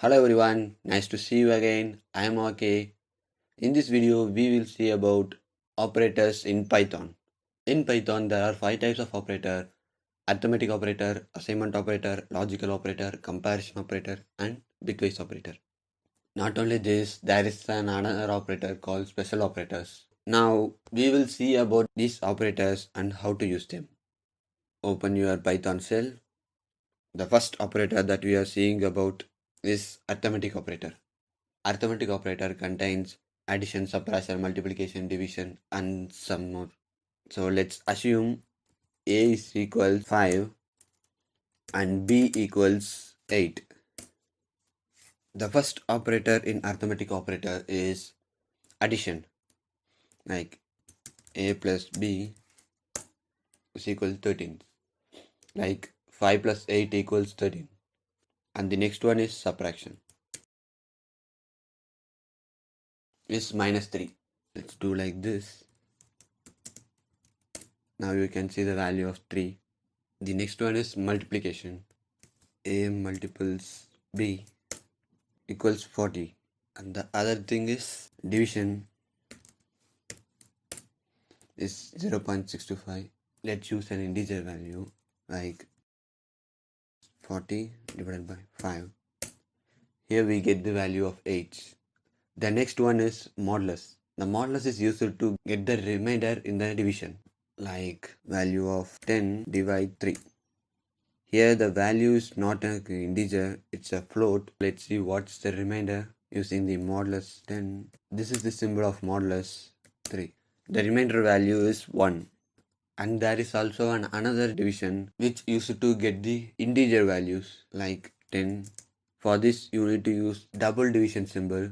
Hello everyone, nice to see you again. I am OK. In this video, we will see about operators in Python. In Python, there are 5 types of operator: arithmetic operator, assignment operator, logical operator, comparison operator, and bitwise operator. Not only this, there is another operator called special operators. Now, we will see about these operators and how to use them. Open your Python shell. The first operator that we are seeing about is arithmetic operator. Arithmetic operator contains addition, subtraction, multiplication, division, and some more. So let's assume A is equal 5 and B equals 8. The first operator in arithmetic operator is addition. Like A plus B is equal 13. Like 5 plus 8 equals 13. And the next one is subtraction. Is minus 3. Let's do like this. Now you can see the value of 3. The next one is multiplication. A multiples B equals 40. And the other thing is division is 0.625. Let's use an integer value like 40 divided by 5. Here we get the value of 8. The next one is modulus. The modulus is used to get the remainder in the division, like value of 10 divide 3. Here the value is not an integer, it's a float. Let's see what's the remainder using the modulus 10. This is the symbol of modulus 3. The remainder value is 1. And there is also another division which used to get the integer values like 10. For this you need to use double division symbol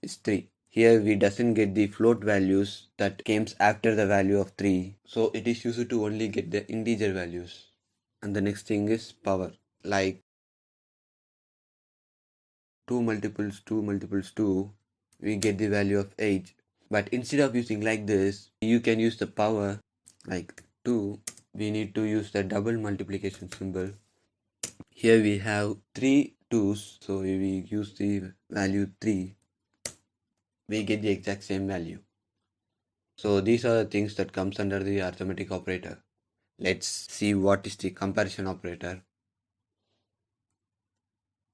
is 3. Here we doesn't get the float values that comes after the value of 3. So it is used to only get the integer values. And the next thing is power. Like 2 multiples 2 multiples 2, we get the value of 8. But instead of using like this, you can use the power like 2. We need to use the double multiplication symbol. Here we have 3 2's. So if we use the value 3, we get the exact same value. So these are the things that comes under the arithmetic operator. Let's see what is the comparison operator.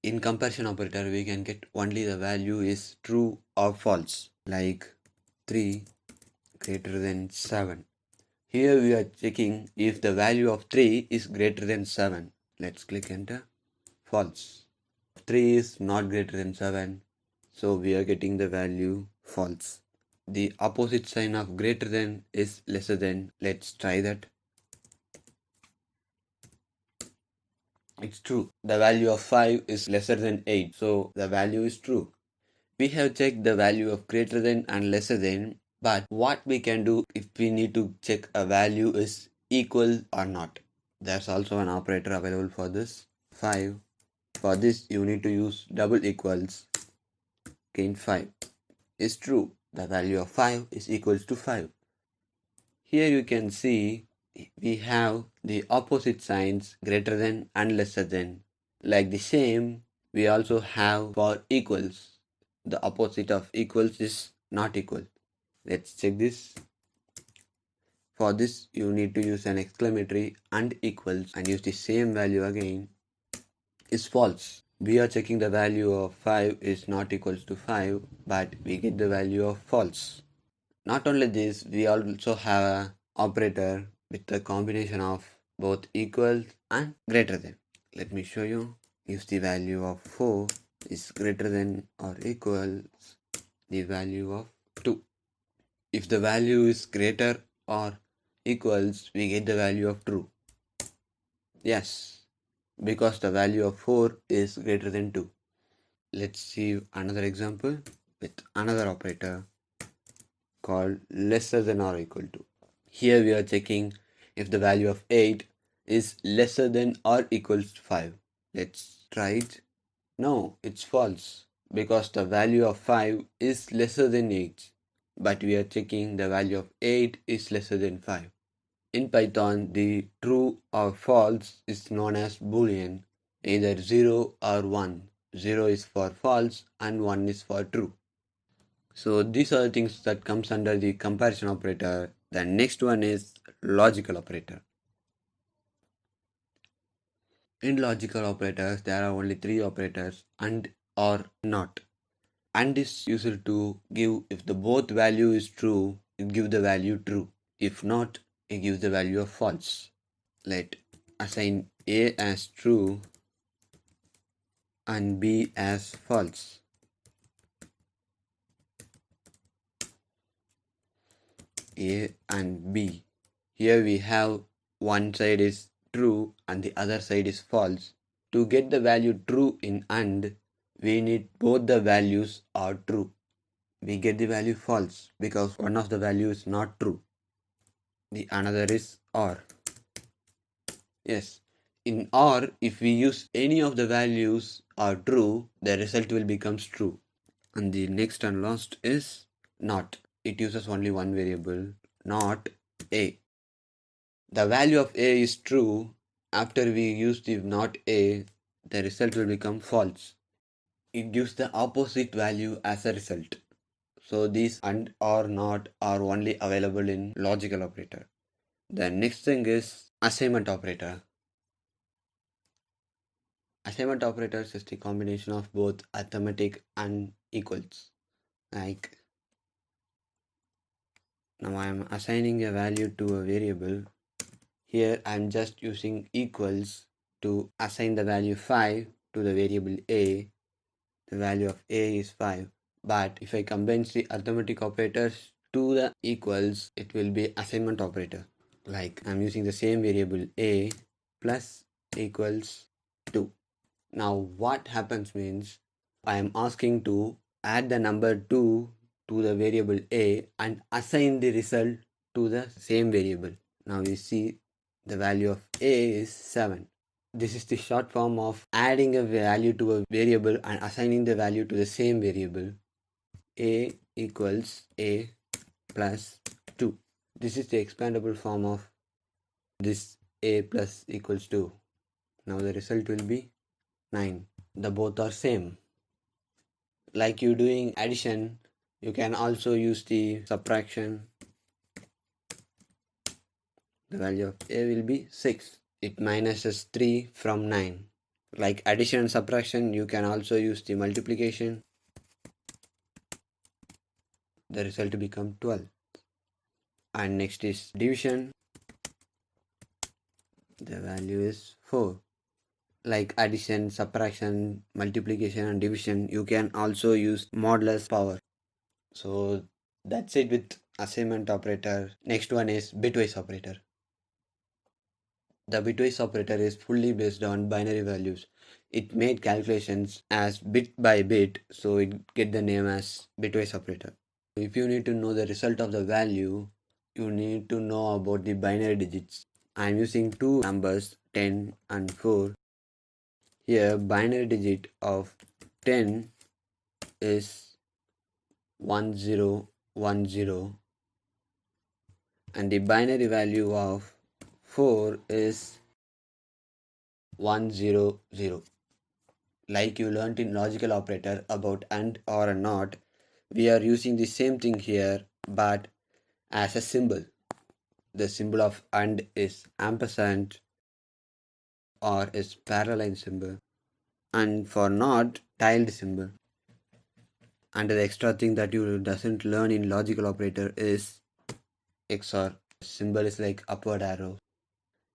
In comparison operator, we can get only the value is true or false, like 3 greater than 7. Here we are checking if the value of 3 is greater than 7. Let's click enter. False. 3 is not greater than 7, so we are getting the value false. The opposite sign of greater than is lesser than. Let's try that. It's true. The value of 5 is lesser than 8, so the value is true. We have checked the value of greater than and lesser than, but what we can do if we need to check a value is equal or not. There's also an operator available for this. 5. For this you need to use double equals. Again 5 is true. The value of 5 is equals to 5. Here you can see we have the opposite signs greater than and lesser than. Like the same, we also have for equals. The opposite of equals is not equal. Let's check this. For this, you need to use an exclamatory and equals and use the same value again. Is false. We are checking the value of 5 is not equals to 5, but we get the value of false. Not only this, we also have an operator with the combination of both equals and greater than. Let me show you. If the value of 4 is greater than or equals the value of 2. If the value is greater or equals, we get the value of true. Yes, because the value of 4 is greater than 2. Let's see another example with another operator called lesser than or equal to. Here we are checking if the value of 8 is lesser than or equals to 5. Let's try it. No, it's false because the value of 5 is lesser than 8. But we are checking the value of 8 is lesser than 5. In Python, the true or false is known as Boolean. either 0 or 1. 0 is for false and 1 is for true. So these are the things that comes under the comparison operator. The next one is logical operator. In logical operators, there are only three operators: and, or, not. And is used to give, if the both value is true, it gives the value true. If not, it gives the value of false. Let assign A as true and B as false. A and B. Here we have one side is true and the other side is false. To get the value true in AND, we need both the values are true. We get the value false because one of the values is not true. The another is OR. Yes, in OR, if we use any of the values are true, the result will become true. And the next and last is NOT. It uses only one variable, not A. The value of A is true. After we use the not A, the result will become false. It gives the opposite value as a result. So these and or not are only available in logical operator. The next thing is assignment operator. Assignment operators is the combination of both arithmetic and equals. Like now I am assigning a value to a variable. Here I am just using equals to assign the value 5 to the variable A. The value of A is 5. But if I combine the arithmetic operators to the equals, it will be assignment operator. Like I'm using the same variable A plus equals 2. Now what happens means I am asking to add the number 2 to the variable A and assign the result to the same variable. Now you see the value of A is 7. This is the short form of adding a value to a variable and assigning the value to the same variable. A equals A plus 2. This is the expandable form of this A plus equals 2. Now the result will be 9. The both are same. Like you doing addition, you can also use the subtraction. The value of A will be 6. It minuses 3 from 9. Like addition and subtraction, you can also use the multiplication. The result become 12. And next is division. The value is 4. Like addition, subtraction, multiplication and division, you can also use modulus power. So that's it with assignment operator. Next one is bitwise operator. The bitwise operator is fully based on binary values. It made calculations as bit by bit, so it get the name as bitwise operator. If you need to know the result of the value, you need to know about the binary digits. I am using two numbers 10 and 4. Here binary digit of 10 is 1010 and the binary value of 4 is 100. Like you learnt in logical operator about and or not, we are using the same thing here but as a symbol. The symbol of and is ampersand or is parallel symbol, and for not tilde symbol. And the extra thing that you doesn't learn in logical operator is XOR. Symbol is like upward arrow.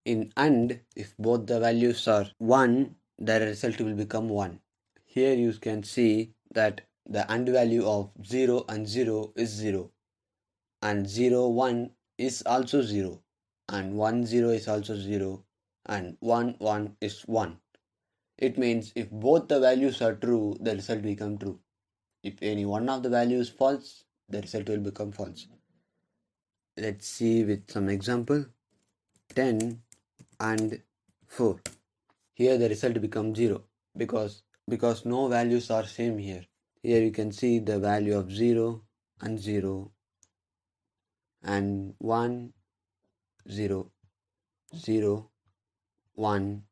In AND, if both the values are 1, the result will become 1. Here you can see that the AND value of 0 and 0 is 0. And 0, 1 is also 0. And 1, 0 is also 0. And 1, 1 is 1. It means if both the values are true, the result become true. If any one of the values is false, the result will become false. Let's see with some example. 10 and 4. Here the result becomes 0 because no values are same here. Here you can see the value of 0 and 0 and 1, 0, 0, 1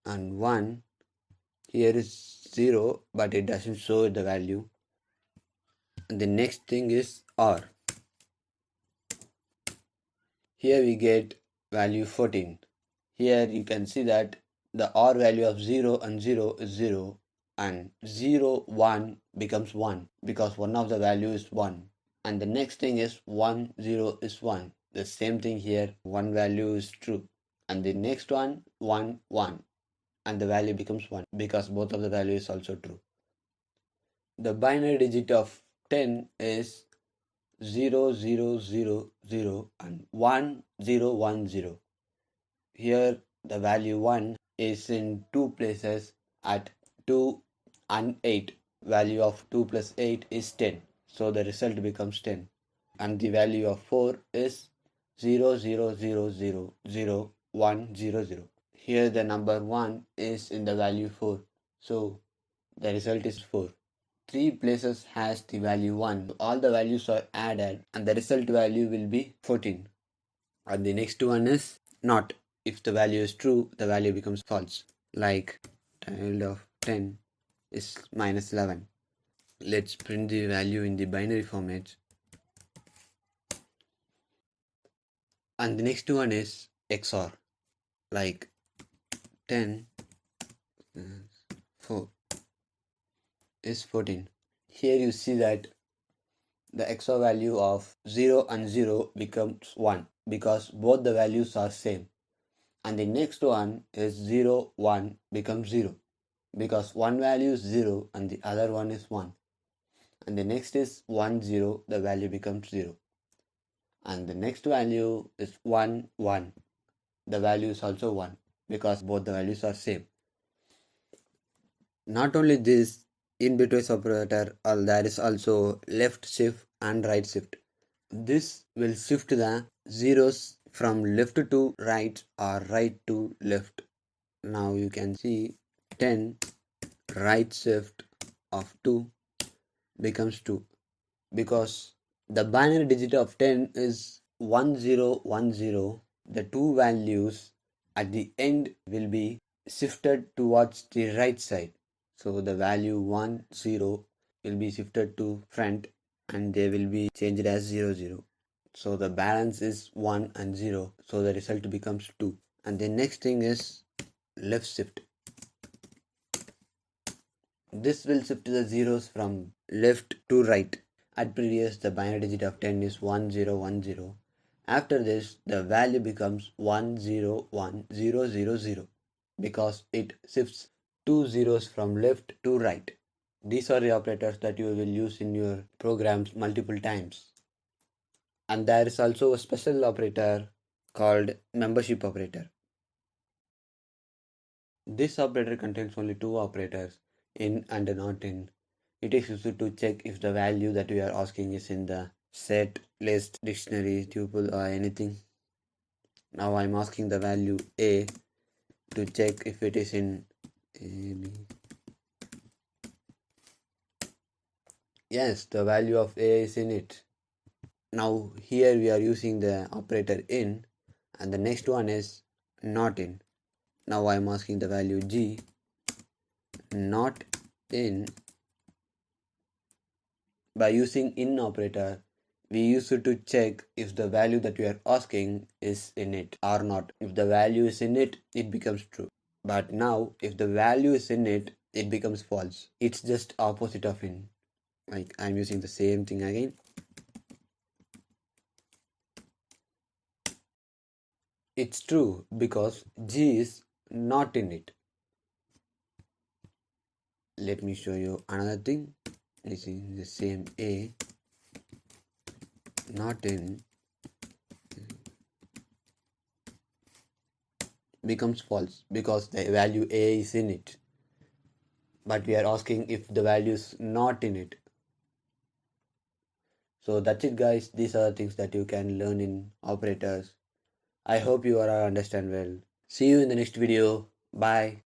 and 1 Here is 0, but it doesn't show the value. And the next thing is OR. Here we get value 14. Here you can see that the OR value of 0 and 0 is 0, and 0, 1 becomes 1 because one of the value is 1. And the next thing is 1, 0 is 1. The same thing here, one value is true. And the next one, 1, 1. And the value becomes 1 because both of the value is also true. The binary digit of 10 is 0, 0, 0, 0 and 1, 0, 1, 0. Here the value 1 is in two places at 2 and 8. Value of 2 plus 8 is 10. So the result becomes 10. And the value of 4 is 0, 0, 0, 0, 0, 1, 0, 0. Here the number 1 is in the value 4. So the result is 4. Three places has the value 1. All the values are added and the result value will be 14. And the next one is not. If the value is true, the value becomes false. Like child of 10 is minus 11. Let's print the value in the binary format. And the next one is XOR. Like 10 4 is 14. Here you see that the XOR value of 0 and 0 becomes 1 because both the values are same. And the next one is 0, 1 becomes 0 because one value is 0 and the other one is 1. And the next is 1, 0, the value becomes 0. And the next value is 1, 1. The value is also 1 because both the values are same. Not only this, in Bitwise operator, there is also left shift and right shift. This will shift the zeros from left to right or right to left. Now you can see 10 right shift of 2 becomes 2 because the binary digit of 10 is 1010. The two values at the end will be shifted towards the right side. So the value 10 will be shifted to front and they will be changed as 00. So the balance is 1 and 0. So the result becomes 2. And the next thing is left shift. This will shift the zeros from left to right. At previous, the binary digit of 10 is 1010. After this, the value becomes 101000 because it shifts two zeros from left to right. These are the operators that you will use in your programs multiple times. And there is also a special operator called membership operator. This operator contains only two operators, in and not in. It is used to check if the value that we are asking is in the set, list, dictionary, tuple or anything. Now I am asking the value A to check if it is in A, B. Yes, the value of A is in it. Now here we are using the operator in and the next one is not in. Now I am asking the value G not in. By using in operator, we use it to check if the value that we are asking is in it or not. If the value is in it, it becomes true. But now, if the value is in it, it becomes false. It's just opposite of in. Like I'm using the same thing again. It's true because G is not in it. Let me show you another thing. This is the same A not in becomes false because the value A is in it. But we are asking if the value is not in it. So that's it guys. These are the things that you can learn in operators. I hope you all understand well. See you in the next video. Bye.